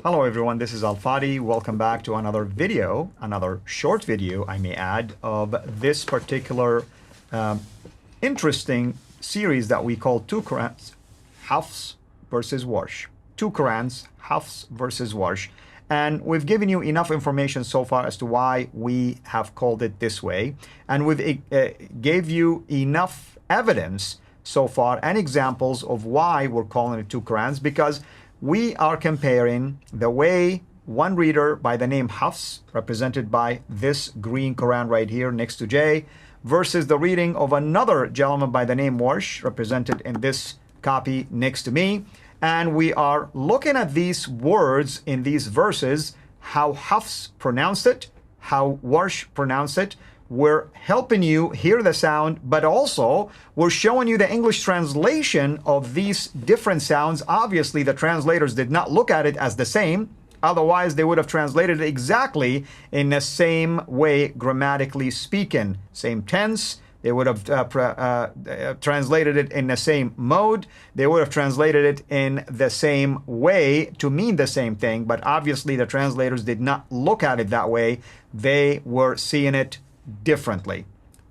Hello everyone, this is Al-Fadi. Welcome back to another video, another short video, I may add, of this particular interesting series that we call Qu'rans, Hafs versus Warsh. Qu'rans, Hafs versus Warsh. And we've given you enough information so far as to why we have called it this way. And we've gave you enough evidence so far and examples of why we're calling it Qu'rans, because we are comparing the way one reader by the name Hafs, represented by this green Quran right here next to J, versus the reading of another gentleman by the name Warsh, represented in this copy next to me. And we are looking at these words in these verses, how Hafs pronounced it, how Warsh pronounced it. We're helping you hear the sound, but also we're showing you the English translation of these different sounds. Obviously, the translators did not look at it as the same. Otherwise, they would have translated it exactly in the same way, grammatically speaking. Same tense. They would have translated it in the same mode. They would have translated it in the same way to mean the same thing. But obviously, the translators did not look at it that way. They were seeing it differently.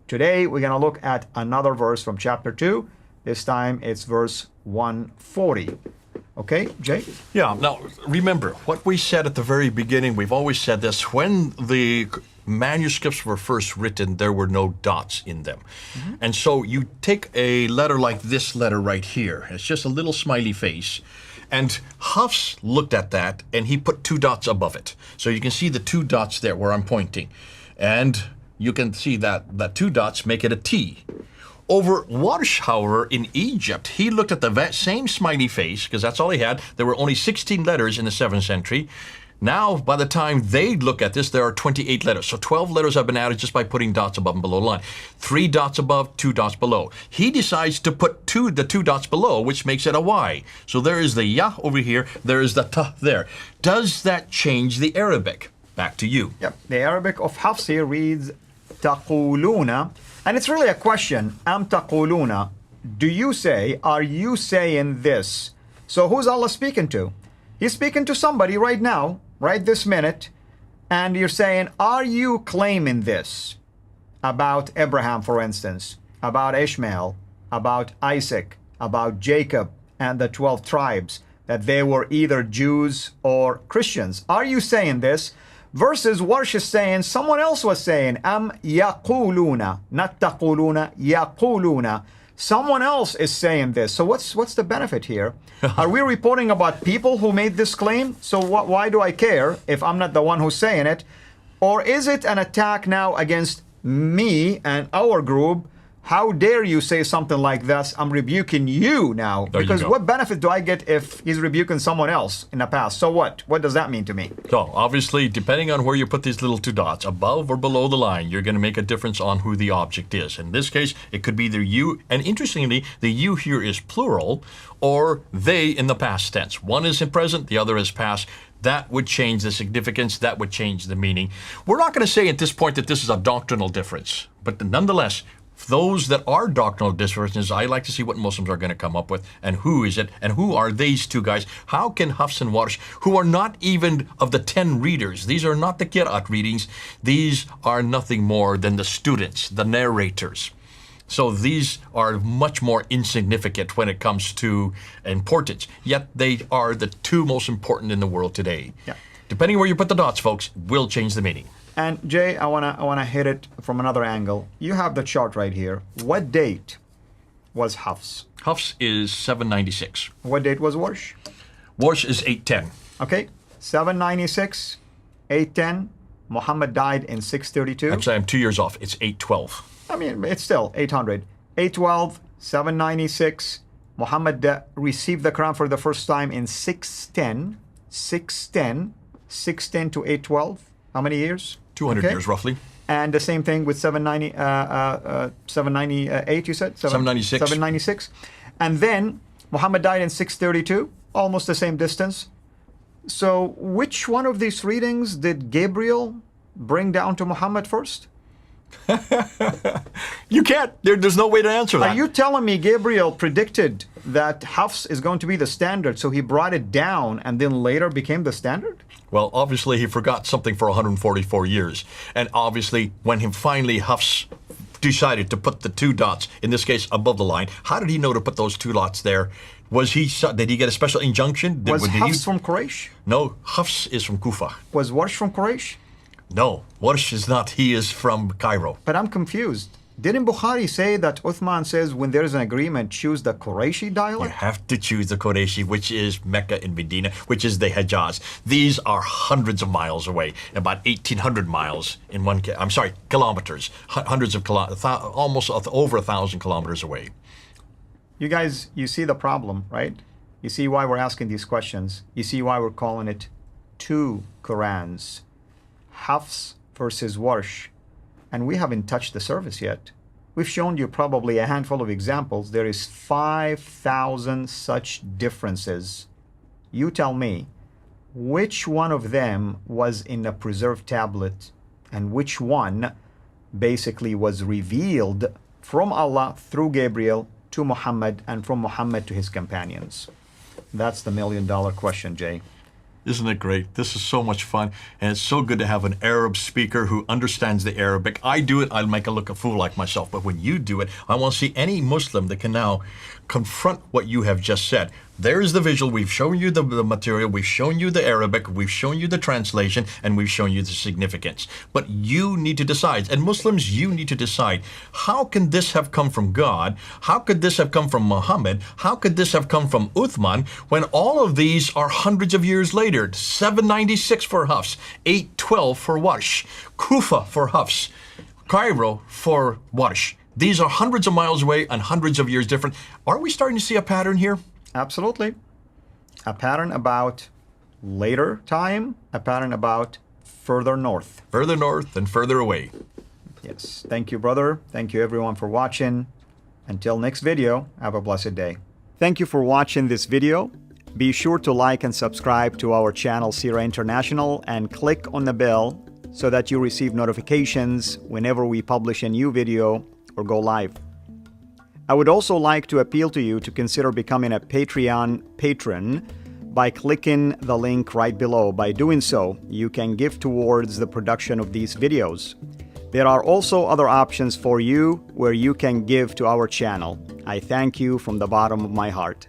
Today we're going to look at another verse from chapter 2. This time it's verse 140. Okay, Jay? Yeah, now remember what we said at the very beginning. We've always said this. When the manuscripts were first written, there were no dots in them. And so you take a letter like this letter right here. It's just a little smiley face. And Hafs looked at that and he put 2 dots above it. So you can see the 2 dots there where I'm pointing. And you can see that the 2 dots make it a T. Over Warsh, however, in Egypt, he looked at the same smiley face, because that's all he had. There were only 16 letters in the 7th century. Now, by the time they look at this, there are 28 letters. So 12 letters have been added just by putting dots above and below the line. 3 dots above, 2 dots below. He decides to put the 2 dots below, which makes it a Y. So there is the Ya over here, there is the Ta there. Does that change the Arabic? Back to you. Yep. The Arabic of Hafs here reads taquluna, and it's really a question. Am taquluna? Do you say? Are you saying this? So who's Allah speaking to? He's speaking to somebody right now, right this minute, and you're saying, are you claiming this about Abraham, for instance, about Ishmael, about Isaac, about Jacob and the 12 tribes, that they were either Jews or Christians? Are you saying this? Versus Warsh is saying, someone else was saying, am yaquluna, not taquluna, yaquluna. Someone else is saying this. So what's the benefit here? Are we reporting about people who made this claim? So why do I care if I'm not the one who's saying it? Or is it an attack now against me and our group? How dare you say something like this? I'm rebuking you now. Because what benefit do I get if he's rebuking someone else in the past? So what? What does that mean to me? So obviously, depending on where you put these little 2 dots, above or below the line, you're going to make a difference on who the object is. In this case, it could be either you, and interestingly, the you here is plural, or they in the past tense. One is in present, the other is past. That would change the significance. That would change the meaning. We're not going to say at this point that this is a doctrinal difference, but nonetheless, those that are doctrinal differences, I like to see what Muslims are going to come up with, and who is it, and who are these 2 guys? How can Hafs and Warsh, who are not even of the 10 readers, these are not the Qira'at readings, these are nothing more than the students, the narrators. So these are much more insignificant when it comes to importance, yet they are the 2 most important in the world today. Yeah. Depending where you put the dots, folks, will change the meaning. And Jay, I wanna hit it from another angle. You have the chart right here. What date was Hafs? Hafs is 796. What date was Warsh? Warsh is 810. Okay, 796, 810. Muhammad died in 632. Actually, I'm 2 years off. It's 812. I mean, it's still 800. 812, 796. Muhammad received the Quran for the first time in 610. 610 to 812. How many years? 200 years, roughly. And the same thing with 798, you said? 796. 796. And then Muhammad died in 632, almost the same distance. So which one of these readings did Gabriel bring down to Muhammad first? You can't. There's no way to answer that. Are you telling me Gabriel predicted that Hafs is going to be the standard, so he brought it down and then later became the standard? Well, obviously he forgot something for 144 years. And obviously when he finally Hafs decided to put the 2 dots, in this case above the line, how did he know to put those 2 dots there? Did he get a special injunction? Was Hafs from Quraysh? No, Hafs is from Kufa. Was Warsh from Quraysh? No, Warsh is not. He is from Cairo. But I'm confused. Didn't Bukhari say that Uthman says when there is an agreement, choose the Qurayshi You dialect? have to choose the Qurayshi, which is Mecca and Medina, which is the Hejaz. These are hundreds of miles away, about 1,800 miles in kilometers, hundreds of kilometers, almost over 1,000 kilometers away. You guys, you see the problem, right? You see why we're asking these questions. You see why we're calling it 2 Qu'rans. Hafs versus Warsh. And we haven't touched the surface yet. We've shown you probably a handful of examples. There is 5,000 such differences. You tell me, which one of them was in a preserved tablet and which one basically was revealed from Allah through Gabriel to Muhammad and from Muhammad to his companions? That's the million-dollar question, Jay. Isn't it great? This is so much fun, and it's so good to have an Arab speaker who understands the Arabic. I do it, I'll make a look a fool like myself, but when you do it, I want to see any Muslim that can now confront what you have just said. There's the visual. We've shown you the material. We've shown you the Arabic. We've shown you the translation, and we've shown you the significance. But you need to decide, and Muslims, you need to decide, how can this have come from God? How could this have come from Muhammad? How could this have come from Uthman when all of these are hundreds of years later? 796 for Hafs, 812 for Warsh, Kufa for Hafs, Cairo for Warsh. These are hundreds of miles away and hundreds of years different. Are we starting to see a pattern here? Absolutely. A pattern about later time, a pattern about further north. Further north and further away. Yes. Thank you, brother. Thank you, everyone, for watching. Until next video, have a blessed day. Thank you for watching this video. Be sure to like and subscribe to our channel, Sura International, and click on the bell so that you receive notifications whenever we publish a new video or go live. I would also like to appeal to you to consider becoming a Patreon patron by clicking the link right below. By doing so, you can give towards the production of these videos. There are also other options for you where you can give to our channel. I thank you from the bottom of my heart.